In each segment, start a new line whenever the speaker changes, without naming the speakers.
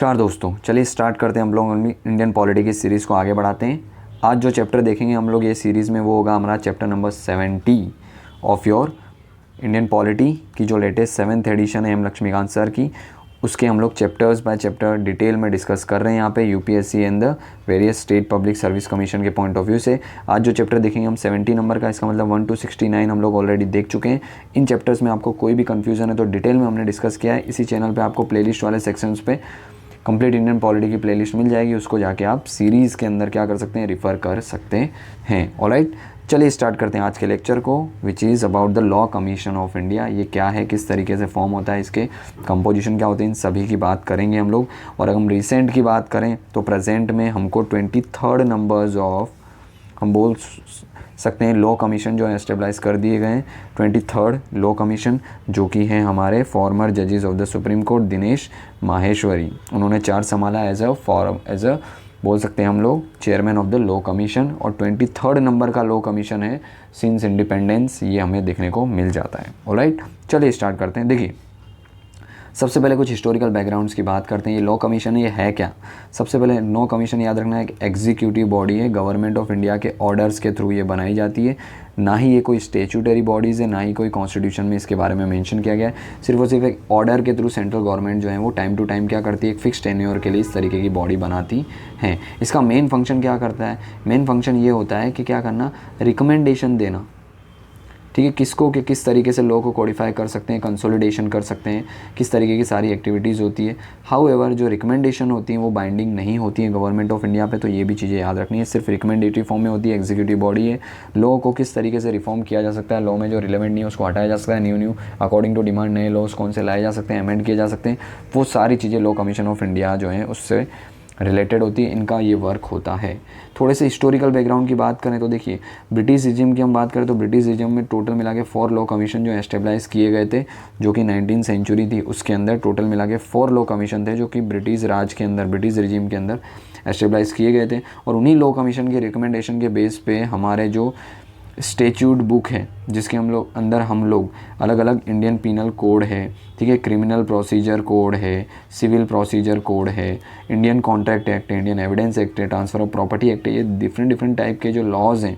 नमस्कार दोस्तों, चलिए स्टार्ट करते हैं। हम लोग इंडियन पॉलिटी की सीरीज़ को आगे बढ़ाते हैं। आज जो चैप्टर देखेंगे हम लोग ये सीरीज़ में वो होगा हमारा chapter number 70 of your Indian polity की जो लेटेस्ट 7th एडिशन है एम लक्ष्मीकांत सर की, उसके हम लोग चैप्टर्स बाय चैप्टर डिटेल में डिस्कस कर रहे हैं यहाँ पे UPSC and the various state public service commission के पॉइंट ऑफ व्यू से। आज जो चैप्टर देखेंगे हम 70 नंबर का, इसका मतलब 1 to 69 हम लोग ऑलरेडी देख चुके हैं। इन चैप्टर्स में आपको कोई भी कन्फ्यूजन है तो डिटेल में हमने डिस्कस किया है। इसी चैनल पर आपको प्लेलिस्ट वाले सेक्शंस पे कंप्लीट इंडियन पॉलिटी की प्लेलिस्ट मिल जाएगी, उसको जाके आप सीरीज़ के अंदर क्या कर सकते हैं, रिफ़र कर सकते हैं। ऑलराइट, चलिए स्टार्ट करते हैं आज के लेक्चर को, which is about the law commission of India. ये क्या है, किस तरीके से फॉर्म होता है, इसके कंपोजिशन क्या होते हैं, इन सभी की बात करेंगे हम लोग। और अगर हम रिसेंट की बात करें तो प्रेजेंट में हमको 23rd नंबर्स ऑफ हम बोल सकते हैं लॉ कमीशन जो है एस्टेब्लाइज कर दिए गए हैं। 23rd लॉ कमीशन जो कि हैं हमारे फॉर्मर जजेस of the supreme court Dinesh Maheshwari, उन्होंने चार्ज संभाला एज अ बोल सकते हैं हम लोग chairman of the law commission. और 23rd नंबर का लॉ कमीशन है सिंस इंडिपेंडेंस, ये हमें देखने को मिल जाता है। ऑलराइट, चलिए स्टार्ट करते हैं। देखिए, सबसे पहले कुछ हिस्टोरिकल बैकग्राउंड्स की बात करते हैं। ये लॉ कमीशन ये है क्या? सबसे पहले लॉ कमीशन याद रखना है, एक एग्जीक्यूटिव बॉडी है, गवर्नमेंट ऑफ इंडिया के ऑर्डर्स के थ्रू ये बनाई जाती है। ना ही ये कोई स्टेचुटरी बॉडीज़ है, ना ही कोई कॉन्स्टिट्यूशन में इसके बारे में मेंशन किया गया है। सिर्फ और सिर्फ एक ऑर्डर के थ्रू सेंट्रल गवर्नमेंट जो है वो टाइम टू टाइम क्या करती है, एक फिक्स टेन्योर के लिए इस तरीके की बॉडी बनाती है। इसका मेन फंक्शन क्या करता है? मेन फंक्शन ये होता है कि क्या करना, रिकमेंडेशन देना, ठीक है, किसको कि किस तरीके से लॉ को कोडिफाई कर सकते हैं, कंसोलिडेशन कर सकते हैं, किस तरीके की सारी एक्टिविटीज़ होती है। हाउएवर जो रिकमेंडेशन होती हैं वो बाइंडिंग नहीं होती है गवर्नमेंट ऑफ इंडिया पे, तो ये भी चीज़ें याद रखनी है। सिर्फ रिकमेंडेटरी फॉर्म में होती है, एग्जीक्यूटिव बॉडी है। लॉ को किस तरीके से रिफॉर्म किया जा सकता है, लॉ में जो रिलेवेंट नहीं है उसको हटाया जा सकता है, न्यू अकॉर्डिंग टू डिमांड नए लॉज कौन से लाए जा सकते हैं, अमेंड किए जा सकते हैं, वो सारी चीज़ें लॉ कमीशन ऑफ इंडिया जो है उससे रिलेटेड होती है, इनका ये वर्क होता है। थोड़े से हिस्टोरिकल बैकग्राउंड की बात करें तो देखिए, ब्रिटिश रिजिम की हम बात करें तो ब्रिटिश रिजिम में टोटल मिला के 4 लॉ कमीशन जो एस्टेब्लाइज किए गए थे, जो कि 19th सेंचुरी थी, उसके अंदर टोटल मिला के 4 लॉ कमीशन थे जो कि ब्रिटिश राज के अंदर, ब्रिटिश रिजिम के अंदर एस्टेब्लाइज किए गए थे। और उन्हीं लॉ कमीशन के रिकमेंडेशन के बेस पे हमारे जो स्टेच्यूट बुक है, जिसके हम लोग अलग अलग इंडियन पीनल कोड है, ठीक है, क्रिमिनल प्रोसीजर कोड है, सिविल प्रोसीजर कोड है, इंडियन कॉन्ट्रैक्ट एक्ट है, इंडियन एविडेंस एक्ट है, ट्रांसफ़र ऑफ प्रॉपर्टी एक्ट है, ये डिफरेंट टाइप के जो लॉज हैं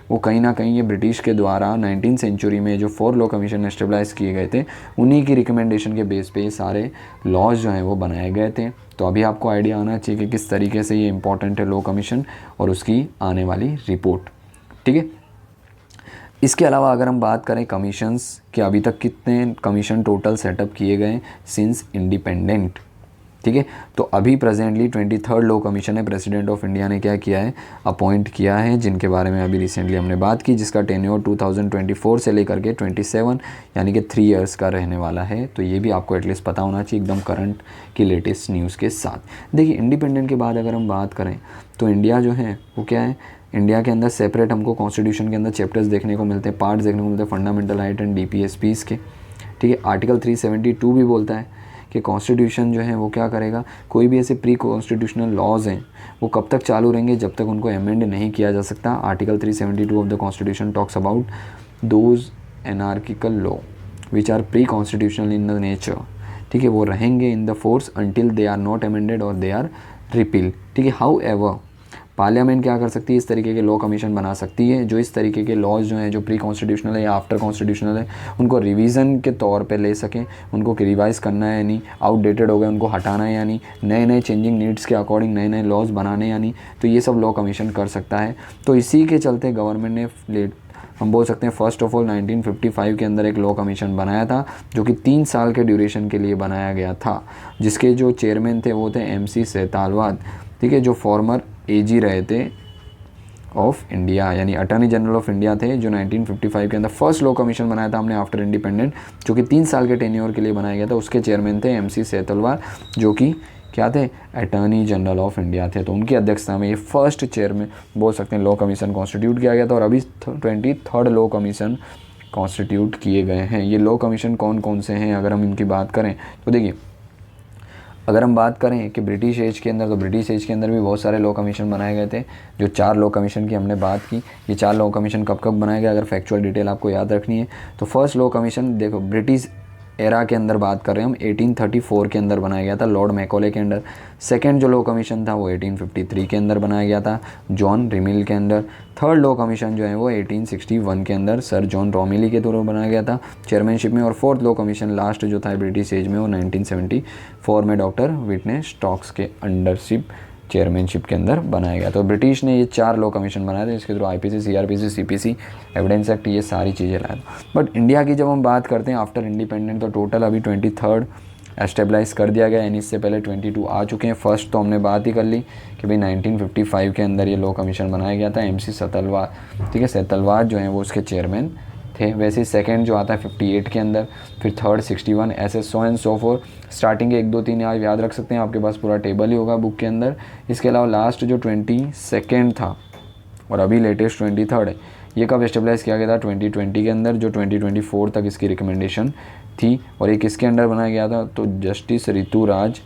वो कहीं ना कहीं ये ब्रिटिश के द्वारा 19th सेंचुरी में जो 4 लॉ कमीशन एस्टेब्लाइज किए गए थे, उन्हीं की रिकमेंडेशन के बेस पे ये सारे लॉज जो हैं वो बनाए गए थे। तो अभी आपको आइडिया आना चाहिए कि किस तरीके से ये इंपॉर्टेंट है लॉ कमीशन और उसकी आने वाली रिपोर्ट, ठीक है। इसके अलावा अगर हम बात करें कमीशंस कि अभी तक कितने कमीशन टोटल सेटअप किए गए सिंस इंडिपेंडेंट, ठीक है, तो अभी प्रेजेंटली 23rd लॉ कमीशन है, प्रेसिडेंट ऑफ इंडिया ने क्या किया है, अपॉइंट किया है, जिनके बारे में अभी रिसेंटली हमने बात की, जिसका टेन्योर 2024 से लेकर के 27 यानी कि 3 इयर्स का रहने वाला है। तो ये भी आपको एटलीस्ट पता होना चाहिए एकदम करंट की लेटेस्ट न्यूज़ के साथ। देखिए, इंडिपेंडेंट के बाद अगर हम बात करें तो इंडिया जो है वो क्या है, इंडिया के अंदर सेपरेट हमको कॉन्स्टिट्यूशन के अंदर चैप्टर्स देखने को मिलते हैं, पार्ट्स देखने को मिलते हैं फंडामेंटल राइट एंड डीपीएसपीस के, ठीक है। आर्टिकल 372 भी बोलता है कि कॉन्स्टिट्यूशन जो है वो क्या करेगा, कोई भी ऐसे प्री कॉन्स्टिट्यूशनल लॉज हैं वो कब तक चालू रहेंगे, जब तक उनको अमेंड नहीं किया जा सकता। Article 372 of the constitution talks about those anarchical law which are pre constitutional in the nature, ठीक है, वो रहेंगे in the force until they are not amended और दे आर रिपील, ठीक है। हाउ एवर पार्लियामेंट क्या कर सकती है, इस तरीके के लॉ कमीशन बना सकती है जो इस तरीके के लॉज जो हैं जो प्री कॉन्स्टिट्यूशनल है या आफ्टर कॉन्स्टिट्यूशनल है उनको रिवीजन के तौर पे ले सकें, उनको रिवाइज करना है या नहीं, आउटडेटेड हो गए उनको हटाना है या नहीं, नए चेंजिंग नीड्स के अकॉर्डिंग नए लॉज बनाने या नहीं, तो ये सब लॉ कमीशन कर सकता है। तो इसी के चलते गवर्नमेंट ने हम बोल सकते हैं फर्स्ट ऑफ ऑल 1955 के अंदर एक लॉ कमीशन बनाया था जो कि 3 साल के ड्यूरेशन के लिए बनाया गया था, जिसके जो चेयरमैन थे वो थे MC सेहतालवाद, ठीक है, जो फॉर्मर AG रहे थे ऑफ इंडिया, यानी अटॉर्नी जनरल ऑफ इंडिया थे, जो 1955 के अंदर फर्स्ट लॉ कमीशन बनाया था हमने आफ्टर इंडिपेंडेंट, जो कि 3 साल के टेन्योर के लिए बनाया गया था। उसके चेयरमैन थे MC सेहतलवार, जो कि क्या थे, अटॉर्नी जनरल ऑफ इंडिया थे। तो उनकी अध्यक्षता में ये फर्स्ट चेयरमैन बोल सकते हैं लॉ कमीशन कॉन्स्टिट्यूट किया गया था। और अभी 23rd लॉ कमीशन कॉन्स्टिट्यूट किए गए हैं। ये लॉ कमीशन कौन कौन से हैं अगर हम इनकी बात करें तो देखिए, अगर हम बात करें कि ब्रिटिश एज के अंदर, तो ब्रिटिश एज के अंदर भी बहुत सारे लॉ कमीशन बनाए गए थे। जो 4 लॉ कमीशन की हमने बात की, ये 4 लॉ कमीशन कब कब बनाए गए, अगर फैक्चुअल डिटेल आपको याद रखनी है तो फर्स्ट लॉ कमीशन देखो, ब्रिटिश एरा के अंदर बात कर रहे हैं हम, 1834 के अंदर बनाया गया था लॉर्ड मैकॉले के अंडर। सेकंड जो लॉ कमीशन था वो 1853 के अंदर बनाया गया था जॉन रिमिल के अंदर। थर्ड लॉ कमीशन जो है वो 1861 के अंदर सर जॉन रॉमिली के द्वारा बनाया गया था चेयरमैनशिप में। और फोर्थ लॉ कमीशन लास्ट जो था ब्रिटिश एज में वो 1974 में डॉक्टर विटनेस स्टॉक्स के अंडरशिप चेयरमैनशिप के अंदर बनाया गया। तो ब्रिटिश ने ये 4 लॉ कमीशन बनाए थे, इसके through IPC, CrPC, CPC, evidence act, ये सारी चीज़ें लाए। बट इंडिया की जब हम बात करते हैं आफ्टर इंडिपेंडेंट, तो टोटल अभी 23rd एस्टेब्लाइज कर दिया गया, यानी इससे पहले 22 आ चुके हैं। फर्स्ट तो हमने बात ही कर ली कि भाई 1955 के अंदर ये लॉ कमीशन बनाया गया था, MC सेतलवार, ठीक है, सेतलवार जो हैं वो उसके चेयरमैन थे। वैसे ही सेकंड जो आता है 58 के अंदर, फिर थर्ड 61, ऐसे so and so four. Starting के 1 2 3 याद रख सकते हैं, आपके पास पूरा टेबल ही होगा बुक के अंदर। इसके अलावा लास्ट जो 22nd था और अभी लेटेस्ट 23rd है, ये कब एस्टेब्लाइज किया गया था 2020 के अंदर, जो 2024 तक इसकी रिकमेंडेशन थी। और ये किसके अंडर बनाया गया था, तो जस्टिस ऋतुराज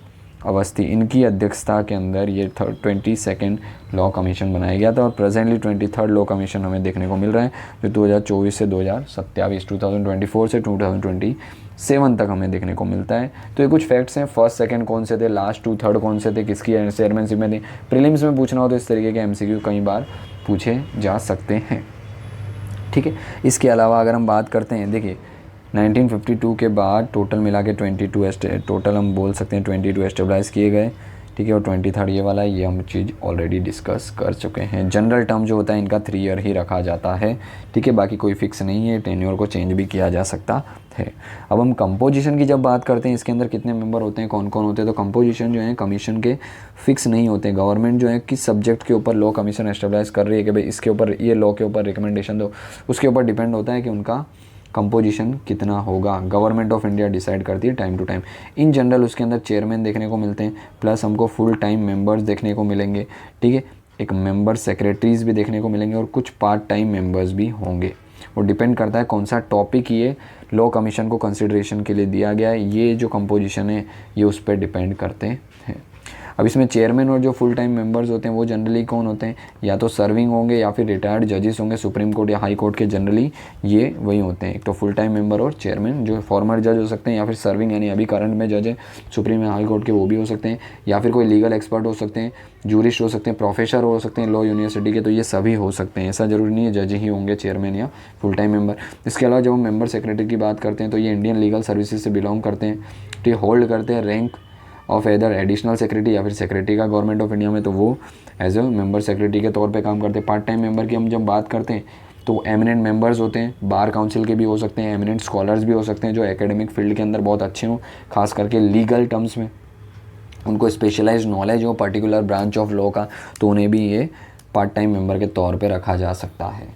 अवस्थी, इनकी अध्यक्षता के अंदर ये 22nd लॉ कमीशन बनाया गया था। और प्रेजेंटली 23rd लॉ कमीशन हमें देखने को मिल रहा है, जो 2024 से 2027, 2024 से 2027 तक हमें देखने को मिलता है। तो ये कुछ फैक्ट्स हैं, फर्स्ट सेकंड कौन से थे, लास्ट 2 3rd कौन से थे, किसकी चेयरमैनशिप में थे। प्रीलिम्स में पूछना हो तो इस तरीके के MCQ कई बार पूछे जा सकते हैं, ठीक है। इसके अलावा अगर हम बात करते हैं, देखिए 1952 के बाद टोटल मिला के 22 टोटल हम बोल सकते हैं 22 एस्टेब्लाइज किए गए, ठीक है। और 23rd ये वाला है, ये हम चीज़ ऑलरेडी डिस्कस कर चुके हैं। जनरल टर्म जो होता है इनका 3 ईयर ही रखा जाता है, ठीक है, बाकी कोई फिक्स नहीं है, टेन्योर को चेंज भी किया जा सकता है। अब हम कंपोजिशन की जब बात करते हैं, इसके अंदर कितने मेंबर होते हैं, कौन कौन होते हैं, तो कंपोजिशन जो है कमीशन के फिक्स नहीं होते। गवर्नमेंट जो है किस सब्जेक्ट के ऊपर लॉ कमीशन एस्टेब्लाइज कर रही है कि भाई इसके ऊपर, ये लॉ के ऊपर रिकमेंडेशन दो, उसके ऊपर डिपेंड होता है कि उनका कंपोजिशन कितना होगा। गवर्नमेंट ऑफ इंडिया डिसाइड करती है time to time. In general उसके अंदर चेयरमैन देखने को मिलते हैं, प्लस हमको फुल टाइम मेंबर्स देखने को मिलेंगे, ठीक है, एक मेंबर सेक्रेटरीज भी देखने को मिलेंगे और कुछ पार्ट टाइम मेंबर्स भी होंगे। वो डिपेंड करता है कौन सा टॉपिक ये लॉ कमीशन को कंसिडरेशन के लिए दिया गया है, ये जो कंपोजिशन है ये उस पर डिपेंड करते हैं। अब इसमें चेयरमैन और जो फुल टाइम मेंबर्स होते हैं वो जनरली कौन होते हैं, या तो सर्विंग होंगे या फिर रिटायर्ड जजेस होंगे, सुप्रीम कोर्ट या हाई कोर्ट के जनरली ये वही होते हैं। एक तो फुल टाइम मेंबर और चेयरमैन, जो फॉर्मर जज हो सकते हैं या फिर सर्विंग यानी अभी करंट में जज है सुप्रीम या हाई कोर्ट के, वो भी हो सकते हैं, या फिर कोई लीगल एक्सपर्ट हो सकते हैं, जूरिस्ट हो सकते हैं, प्रोफेसर हो सकते हैं लॉ यूनिवर्सिटी के, तो ये सभी हो सकते हैं। ऐसा जरूरी नहीं है जज ही होंगे चेयरमैन या फुल टाइम मेंबर। इसके अलावा जब हम मेंबर सेक्रेटरी की बात करते हैं तो ये इंडियन लीगल सर्विसेज से बिलोंग करते हैं, तो ये होल्ड करते हैं rank of either additional secretary या फिर सेक्रेटरी का गवर्नमेंट ऑफ इंडिया में, तो वो एज ए मेंबर सेक्रेटरी के तौर पे काम करते हैं। पार्ट टाइम मेंबर की हम जब बात करते हैं तो एमिनेंट मेंबर्स होते हैं, बार काउंसिल के भी हो सकते हैं, एमिनेंट स्कॉलर्स भी हो सकते हैं जो एकेडमिक फील्ड के अंदर बहुत अच्छे हों, खास करके लीगल टर्म्स में उनको स्पेशलाइज्ड नॉलेज हो पर्टिकुलर ब्रांच ऑफ लॉ का, तो उन्हें भी ये पार्ट टाइम मेंबर के तौर पे रखा जा सकता है,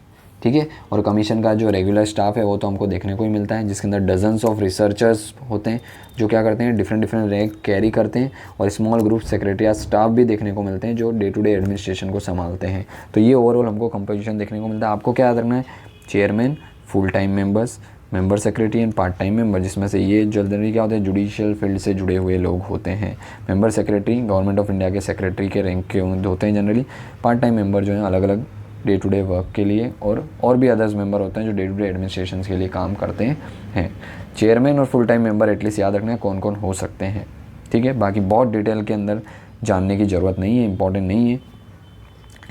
ठीक है। और कमीशन का जो रेगुलर स्टाफ है वो तो हमको देखने को ही मिलता है, जिसके अंदर डजन्स ऑफ रिसर्चर्स होते हैं जो क्या करते हैं, डिफरेंट रैंक कैरी करते हैं, और स्मॉल ग्रुप सेक्रेटरिया स्टाफ भी देखने को मिलते हैं जो डे टू डे एडमिनिस्ट्रेशन को संभालते हैं। तो ये ओवरऑल हमको कंपोजिशन देखने को मिलता है। आपको क्या याद रखना है, chairman, full time members, member secretary and part time member, जिसमें से ये जनरली क्या होते हैं, जुडिशियल फील्ड से जुड़े हुए लोग होते हैं। Member secretary government of India के सेक्रेटरी के रैंक के होते हैं जनरली। पार्ट टाइम मेंबर जो हैं अलग अलग डे टू डे वर्क के लिए, और भी अदर्स मेंबर होते हैं जो डे टू डे एडमिनिस्ट्रेशन के लिए काम करते हैं। चेयरमैन और फुल टाइम मेंबर एटलीस्ट याद रखना है कौन कौन हो सकते हैं, ठीक है। बाकी बहुत डिटेल के अंदर जानने की ज़रूरत नहीं है, इंपॉर्टेंट नहीं है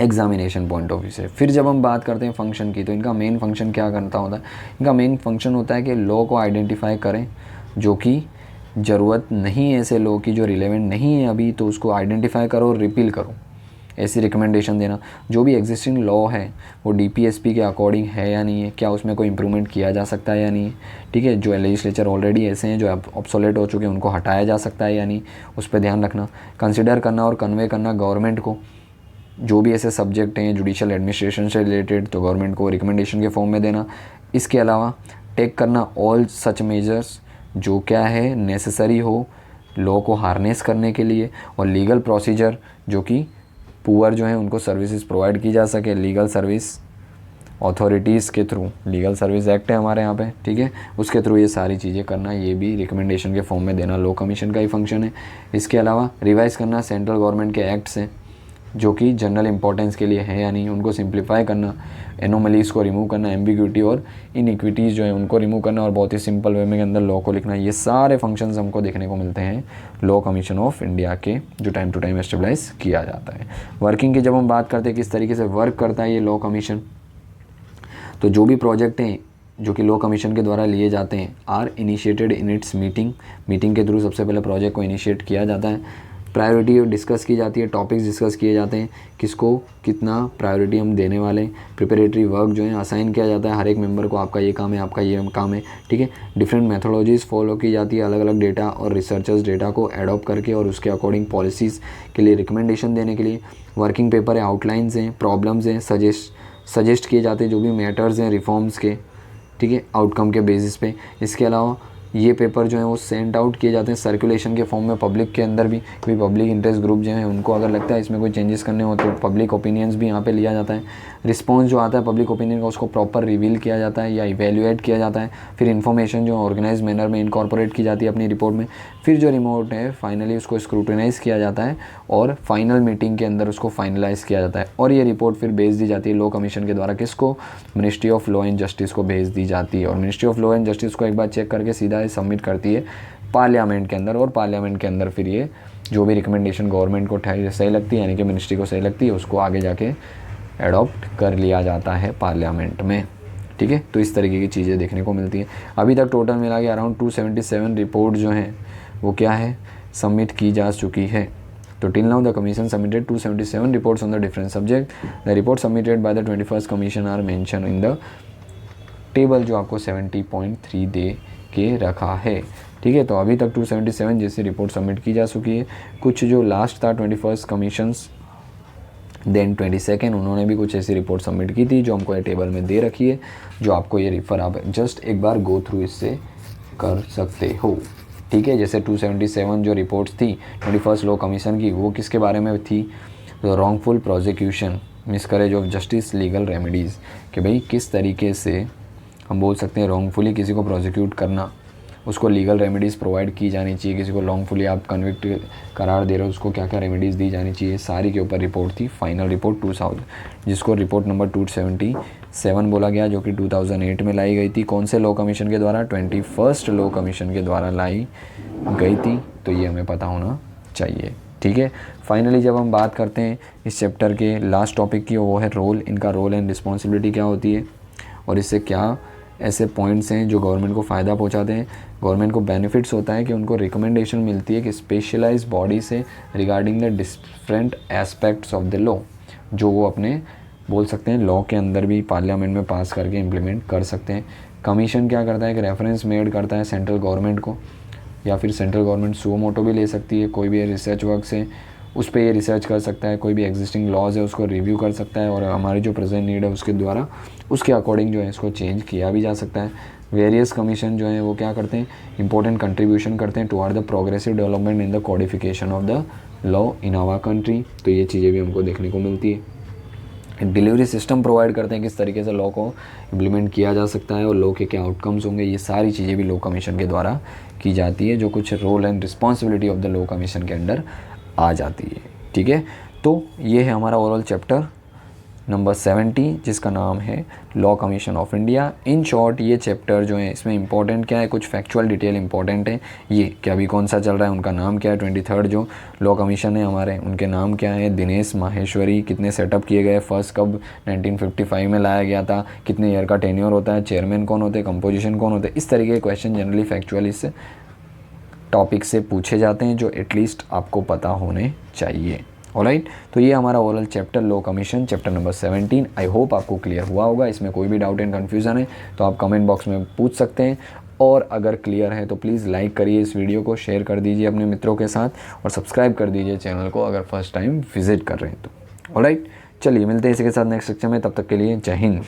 एग्जामिनेशन पॉइंट ऑफ व्यू से। फिर जब हम बात करते हैं फंक्शन की, तो इनका मेन फंक्शन क्या करता होता है, इनका मेन फंक्शन होता है कि लॉ को आइडेंटिफाई करें जो कि ज़रूरत नहीं है ऐसे लॉ की, जो रिलेवेंट नहीं है अभी, तो उसको आइडेंटिफाई करो और रिपील करो, ऐसी रिकमेंडेशन देना। जो भी एग्जिस्टिंग लॉ है वो DPSP के अकॉर्डिंग है या नहीं है, क्या उसमें कोई इंप्रूवमेंट किया जा सकता है या नहीं है, ठीक है। जो लेजिस्लेचर ऑलरेडी ऐसे हैं जो ऑब्सोलेट हो चुके हैं उनको हटाया जा सकता है या नहीं, उस पर ध्यान रखना। कंसिडर करना और कन्वे करना गवर्नमेंट को, जो भी ऐसे सब्जेक्ट हैं जुडिशियल एडमिनिस्ट्रेशन से रिलेटेड, तो गवर्नमेंट को रिकमेंडेशन के फॉर्म में देना। इसके अलावा टेक करना ऑल सच मेजर्स जो क्या है नेसेसरी हो लॉ को हार्नेस करने के लिए, और लीगल प्रोसीजर जो कि पुअर जो हैं उनको सर्विसेज प्रोवाइड की जा सके लीगल सर्विस अथॉरिटीज़ के थ्रू, लीगल सर्विस एक्ट है हमारे यहाँ पे, ठीक है, उसके थ्रू ये सारी चीज़ें करना, ये भी रिकमेंडेशन के फॉर्म में देना लॉ कमीशन का ही फंक्शन है। इसके अलावा रिवाइज़ करना सेंट्रल गवर्नमेंट के एक्ट्स हैं, जो कि जनरल इंपॉर्टेंस के लिए है या नहीं, उनको सिंप्लीफाई करना, एनोमलीज़ को रिमूव करना, एम्बिग्यूटी और इनइक्विटीज़ जो है उनको रिमूव करना और बहुत ही सिंपल वे में के अंदर लॉ को लिखना, ये सारे फंक्शंस हमको देखने को मिलते हैं लॉ कमीशन ऑफ इंडिया के, जो टाइम टू टाइम एस्टेब्लाइज किया जाता है। वर्किंग की जब हम बात करते हैं किस तरीके से वर्क करता है ये लॉ कमीशन, तो जो भी प्रोजेक्ट हैं जो कि लॉ कमीशन के द्वारा लिए जाते हैं are initiated in its meeting के थ्रू सबसे पहले प्रोजेक्ट को इनिशिएट किया जाता है। प्रायोरिटी डिस्कस की जाती है, टॉपिक्स डिस्कस किए जाते हैं, किसको कितना प्रायोरिटी हम देने वाले हैं। प्रिपरेटरी वर्क जो है असाइन किया जाता है हर एक मेंबर को, आपका ये काम है, आपका ये काम है, ठीक है। डिफरेंट मेथोडोलॉजीज़ फॉलो की जाती है, अलग अलग डेटा और रिसर्चर्स डेटा को एडॉप्ट करके और उसके अकॉर्डिंग पॉलिसीज़ के लिए रिकमेंडेशन देने के लिए। वर्किंग पेपर है, आउटलाइंस हैं, प्रॉब्लम्स हैं, सजेस्ट किए जाते हैं जो भी मैटर्स हैं रिफॉर्म्स के, ठीक है, आउटकम के बेसिस पे। इसके अलावा ये पेपर जो है वो सेंड आउट किए जाते हैं सर्कुलेशन के फॉर्म में पब्लिक के अंदर भी, क्योंकि पब्लिक इंटरेस्ट ग्रुप जो है उनको अगर लगता है इसमें कोई चेंजेस करने हो तो पब्लिक ओपिनियंस भी यहाँ पे लिया जाता है। रिस्पॉन्स जो आता है पब्लिक ओपिनियन का उसको प्रॉपर रिवील किया जाता है या इवेल्युएट किया जाता है। फिर इन्फॉर्मेशन जो ऑर्गेनाइज मैनर में इनकॉर्पोरेट की जाती है अपनी रिपोर्ट में। फिर जो रिपोर्ट है फाइनली उसको स्क्रूटिनाइज़ किया जाता है और फाइनल मीटिंग के अंदर उसको फाइनलाइज़ किया जाता है और ये रिपोर्ट फिर भेज दी जाती है लॉ कमीशन के द्वारा किसको, ministry of law and justice को भेज दी जाती है। और ministry of law and justice को एक बार चेक करके सीधा सबमिट करती है पार्लियामेंट के अंदर, और पार्लियामेंट के अंदर फिर ये जो भी रिकमेंडेशन गवर्नमेंट को सही लगती है यानी कि मिनिस्ट्री को सही लगती है उसको आगे जाके एडॉप्ट कर लिया जाता है पार्लियामेंट में, ठीक है। तो इस तरीके की चीज़ें देखने को मिलती हैं। अभी तक टोटल मिला के अराउंड 277 रिपोर्ट जो हैं वो क्या है, सबमिट की जा चुकी है। तो till now the commission submitted 277 reports on the different subject. The report submitted by the 21st commission are mention in the table जो आपको 70.3 दे के रखा है, ठीक है। तो अभी तक 277 जैसी रिपोर्ट सबमिट की जा चुकी है। कुछ जो लास्ट था 21st कमीशंस देन 22nd उन्होंने भी कुछ ऐसी रिपोर्ट सबमिट की थी जो हमको ये टेबल में दे रखी है, जो आपको ये रिफ़र आप जस्ट एक बार गो थ्रू इससे कर सकते हो, ठीक है। जैसे 277 जो रिपोर्ट्स थी 21st लॉ कमीशन की वो किसके बारे में थी, तो wrongful prosecution, miscarriage of justice, legal remedies, कि भाई किस तरीके से हम बोल सकते हैं रॉन्गफुली किसी को प्रोसिक्यूट करना, उसको लीगल रेमेडीज़ प्रोवाइड की जानी चाहिए, किसी को लॉन्गफुली आप कन्विक्ट करार दे रहे हो उसको क्या क्या रेमेडीज़ दी जानी चाहिए, सारी के ऊपर रिपोर्ट थी। फाइनल रिपोर्ट 2000 जिसको रिपोर्ट नंबर 277 बोला गया, जो कि 2008 में लाई गई थी। कौन से लॉ कमीशन के द्वारा, 21st लॉ कमीशन के द्वारा लाई गई थी। तो ये हमें पता होना चाहिए, ठीक है। फाइनली जब हम बात करते हैं इस चैप्टर के लास्ट टॉपिक की, वो है रोल, इनका रोल एंड रिस्पॉन्सिबिलिटी क्या होती है और इससे क्या ऐसे पॉइंट्स हैं जो गवर्नमेंट को फ़ायदा पहुंचाते हैं। गवर्नमेंट को बेनिफिट्स होता है कि उनको रिकमेंडेशन मिलती है कि स्पेशलाइज बॉडी से regarding the different aspects of the law, जो वो अपने बोल सकते हैं लॉ के अंदर भी पार्लियामेंट में पास करके इम्प्लीमेंट कर सकते हैं। कमीशन क्या करता है कि रेफरेंस मेड करता है सेंट्रल गवर्नमेंट को, या फिर सेंट्रल गवर्नमेंट सुओ मोटो भी ले सकती है, कोई भी रिसर्च वर्क से उस पर ये रिसर्च कर सकता है, कोई भी एग्जिस्टिंग लॉज है उसको रिव्यू कर सकता है और हमारी जो प्रेजेंट नीड है उसके द्वारा उसके अकॉर्डिंग जो है इसको चेंज किया भी जा सकता है। वेरियस कमीशन जो है वो क्या करते हैं, इंपॉर्टेंट कंट्रीब्यूशन करते हैं toward the progressive development in the codification of the law in our country. तो ये चीज़ें भी हमको देखने को मिलती है। डिलीवरी सिस्टम प्रोवाइड करते हैं किस तरीके से लॉ को इम्प्लीमेंट किया जा सकता है और लॉ के क्या आउटकम्स होंगे, ये सारी चीज़ें भी लॉ कमीशन के द्वारा की जाती है, जो कुछ role and responsibility of the law commission के अंडर आ जाती है, ठीक है। तो ये है हमारा ओवरऑल चैप्टर नंबर 70 जिसका नाम है law commission of India. In short ये चैप्टर जो है इसमें इंपॉर्टेंट क्या है, कुछ फैक्चुअल डिटेल इंपॉर्टेंट है। ये कि अभी कौन सा चल रहा है, उनका नाम क्या है, 23rd जो लॉ कमीशन है हमारे उनके नाम क्या है, दिनेश माहेश्वरी, कितने सेटअप किए गए, फर्स्ट कब 1955 में लाया गया था, कितने ईयर का टेन्योर होता है, चेयरमैन कौन होते हैं, कंपोजिशन कौन होते हैं। इस तरीके के क्वेश्चन जनरली फैक्चुअल इस टॉपिक से पूछे जाते हैं जो एटलीस्ट आपको पता होने चाहिए। ऑलराइट, तो ये हमारा overall chapter law commission chapter number 17। I hope आपको क्लियर हुआ होगा। इसमें कोई भी डाउट एंड कन्फ्यूज़न है तो आप कमेंट बॉक्स में पूछ सकते हैं, और अगर क्लियर है तो प्लीज़ लाइक करिए इस वीडियो को, शेयर कर दीजिए अपने मित्रों के साथ और सब्सक्राइब कर दीजिए चैनल को अगर फर्स्ट टाइम विजिट कर रहे हैं तो। ऑलराइट, चलिए मिलते हैं इसी के साथ नेक्स्ट लेक्चर में, तब तक के लिए जय हिंद।